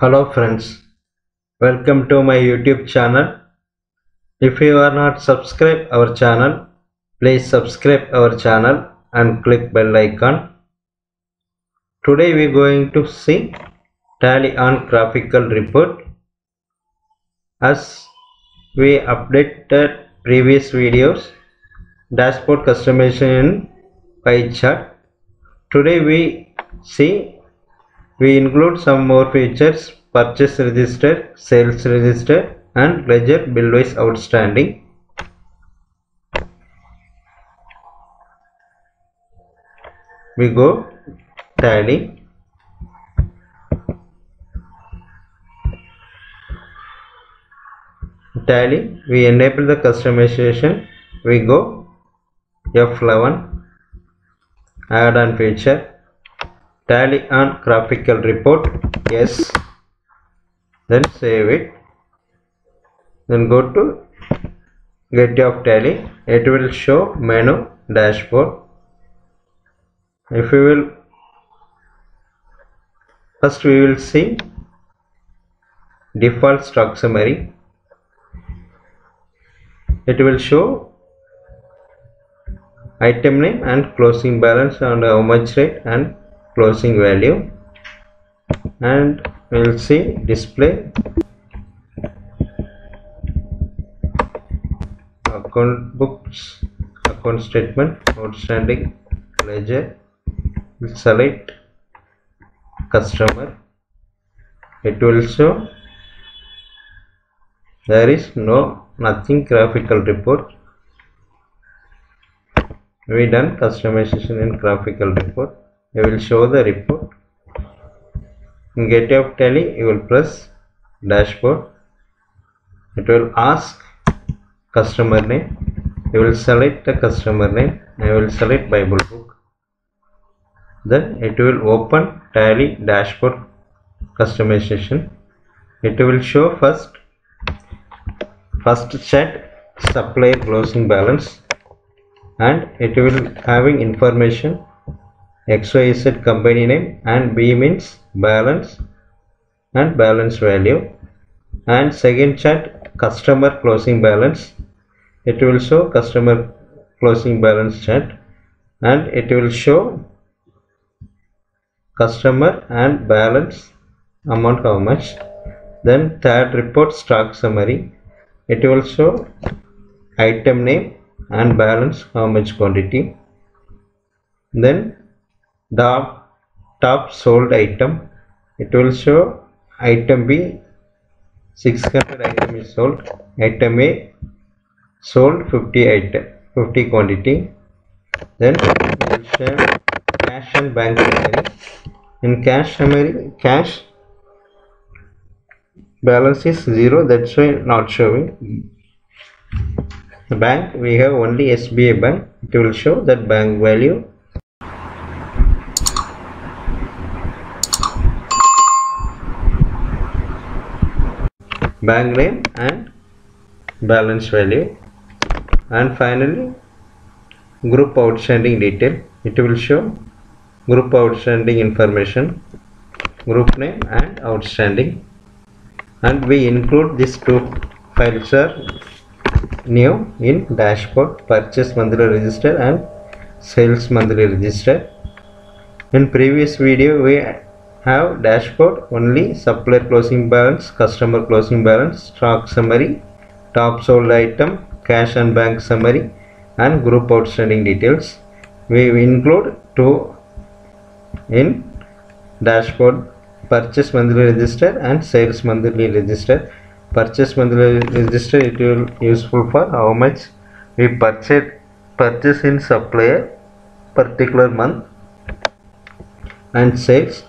Hello friends, welcome to my YouTube channel. If you are not subscribed our channel, please subscribe our channel and click bell icon. Today we are going to see Tally on graphical report. As we updated previous videos, dashboard customization in pie chart. Today we include some more features: purchase register, sales register and ledger bill-wise outstanding. We go Tally. Tally, we enable the customization. We go F11, add-on feature, Tally on graphical report, yes, then save it, then go to get of Tally. It will show menu dashboard. If we will first we will see default stock summary. It will show item name and closing balance and how much rate and closing value, and we will see display account books, account statement, outstanding, ledger. We'll select customer. It will show there is nothing graphical report. We done customization in graphical report. I will show the report. In get of Tally, you will press dashboard. It will ask customer name. You will select the customer name. I will select Bible book. Then it will open Tally dashboard customization. It will show first chat supplier closing balance, and it will having information XYZ company name, and B means balance and balance value, and second chat customer closing balance. It will show customer closing balance chat, and it will show customer and balance amount how much. Then third report stock summary. It will show item name and balance how much quantity. Then top sold item. It will show item B 600 item is sold, item A sold 50 quantity. Then we will show cash and bank summary. In cash summary, cash balance is 0, that's why not showing. The bank, we have only SBI bank. It will show that bank value. Bank name and balance value. And finally group outstanding detail. It will show group outstanding information, group name and outstanding. And we include these two files are new in dashboard: purchase monthly register and sales monthly register. In previous video we have dashboard only supplier closing balance, customer closing balance, stock summary, top sold item, cash and bank summary and group outstanding details. We include two in dashboard: purchase monthly register and sales monthly register. Purchase monthly register, it will useful for how much we purchase in supplier particular month, and sales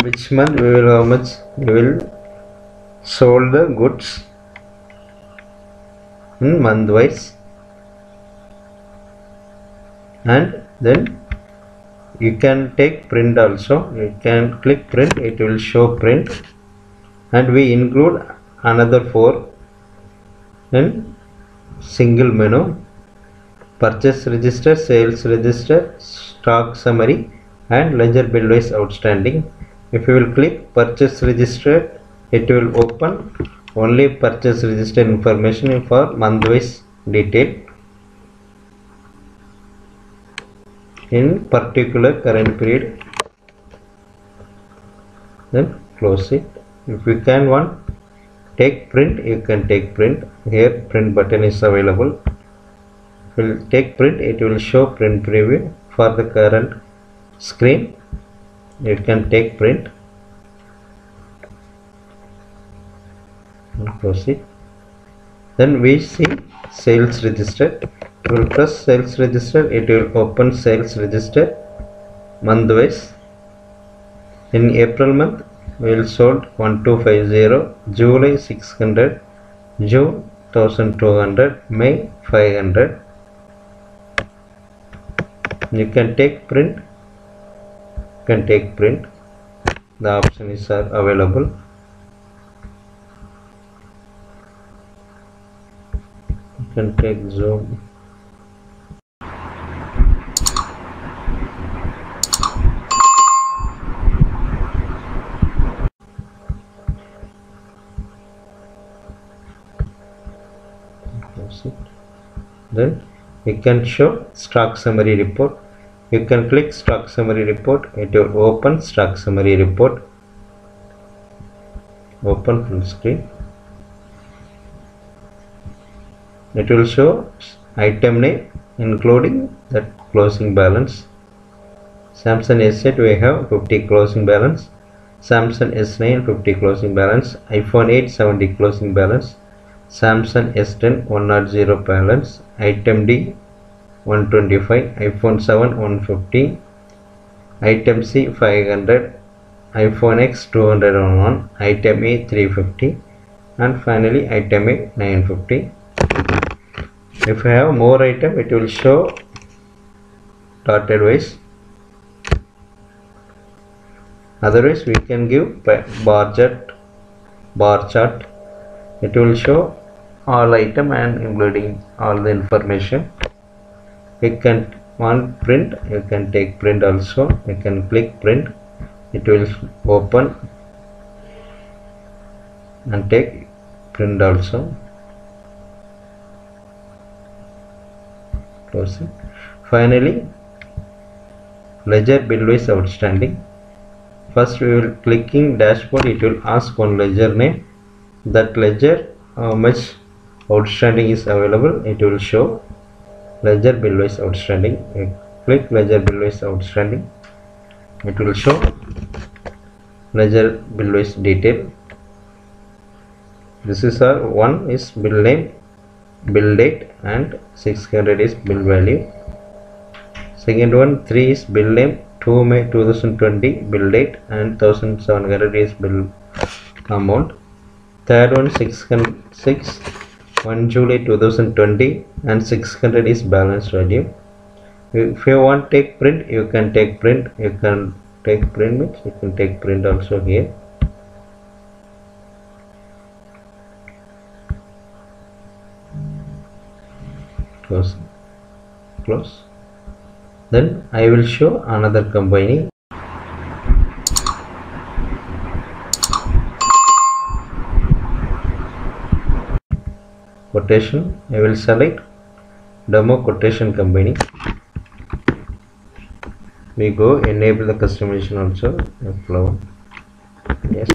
which month how much we will sold the goods in month wise. And then you can take print also. You can click print, it will show print. And we include another 4 in single menu: purchase register, sales register, stock summary and ledger bill wise outstanding. If you will click purchase register, it will open only purchase register information for month wise detail in particular current period. Then close it. If you can want take print, you can take print. Here print button is available. If you will take print, it will show print preview for the current screen. You can take print and close it. Then we see sales register. You will press sales register, it will open sales register month wise. In April month we will sold 1250, July 600, June 1200, May 500. You can take print. The options are available. You can take zoom. Then you can show stock summary report. You can click stock summary report, it will open stock summary report. Open full screen. It will show item name including that closing balance. Samsung S8 we have 50 closing balance, Samsung S9 50 closing balance, iPhone 8 70 closing balance, Samsung S10 100 balance, item D 125, iPhone 7 150, item C 500, iPhone X 201, item A 350, and finally item A 950. If I have more item, it will show dotted wise. Otherwise we can give bar chart. It will show all item and including all the information. You can want print, you can take print also. You can click print, it will open and take print also. Close it. Finally, ledger bill wise outstanding. First we will clicking dashboard, it will ask one ledger name. That ledger how much outstanding is available, it will show ledger bill wise outstanding. You click ledger bill wise outstanding, it will show ledger bill wise detail. This is our one is bill name, bill date, and 600 is bill value. Second one 3 is bill name, 2 May 2020 bill date, and 1700 is bill amount. Third one 6 1 July 2020 and 600 is balance value. If you want take print, you can take print. You can take print means you can take print also here. Close. Then I will show another company. Quotation, I will select demo quotation company. We go enable the customization also. F11. Yes.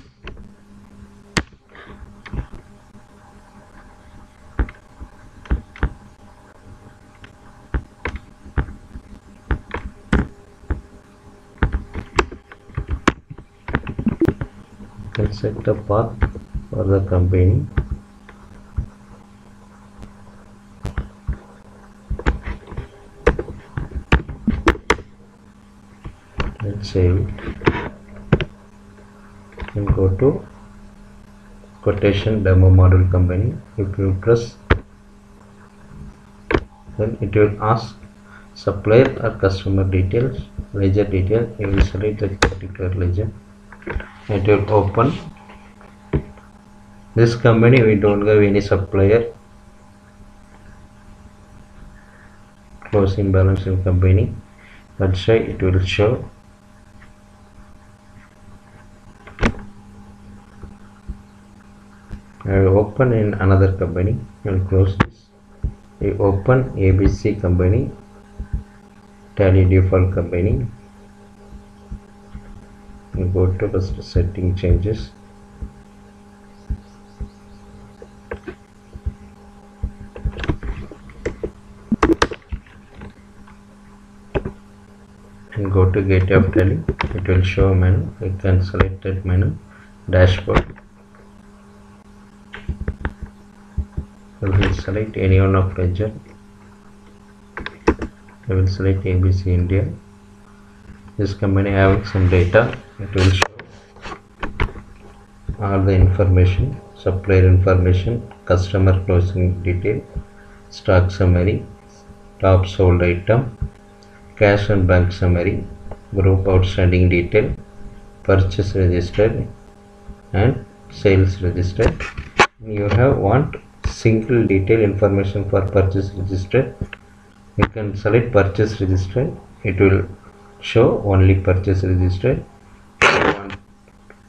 Can set the path for the company. Let's save it and go to quotation demo model company. If you press, then it will ask supplier or customer details, ledger detail. You will select the particular ledger. It will open. This company we don't have any supplier. Closing balance in company. That's why it will show. I will open in another company. I will close this. I open ABC company, Tally default company. I go to first setting changes. And go to Gateway of Tally. It will show menu. I can select that menu, dashboard. I will select any one of ledger. I will select ABC India. This company having some data. It will show all the information, supplier information, customer closing detail, stock summary, top sold item, cash and bank summary, group outstanding detail, purchase register and sales register. You have want single detail information for purchase register. You can select purchase register. It will show only purchase register. If you want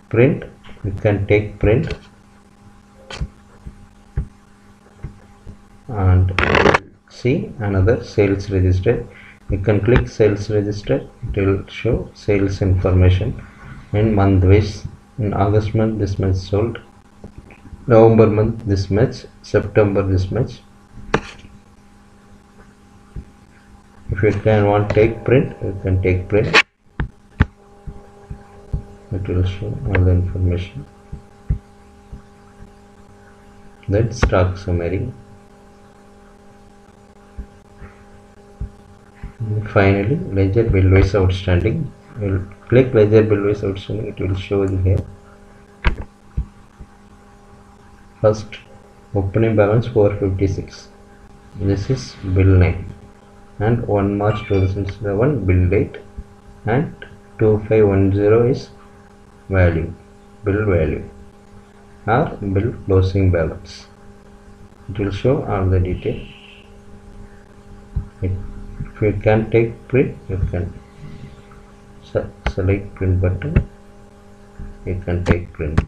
print, you can take print and see another sales register. You can click sales register. It will show sales information in month wise. In August month this much sold, November month this much, September this much. If you can want take print, you can take print. It will show all the information. Then stock summary. And finally, ledger bill wise outstanding. We'll click ledger bill wise outstanding. It will show here. First, opening balance 456. This is bill name. And 1 March 2007 bill date, and 2510 is value, bill value or bill closing balance. It will show all the detail. If you can take print, you can select print button. You can take print.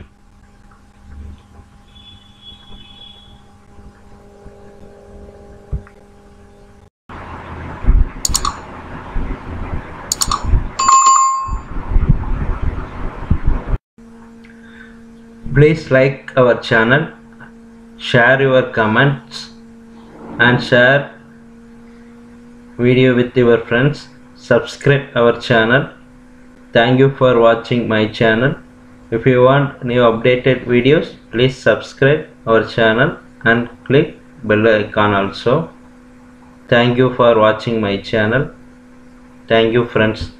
Please like our channel, share your comments and share video with your friends. Subscribe our channel. Thank you for watching my channel. If you want new updated videos, please subscribe our channel and click bell icon also. Thank you for watching my channel. Thank you friends.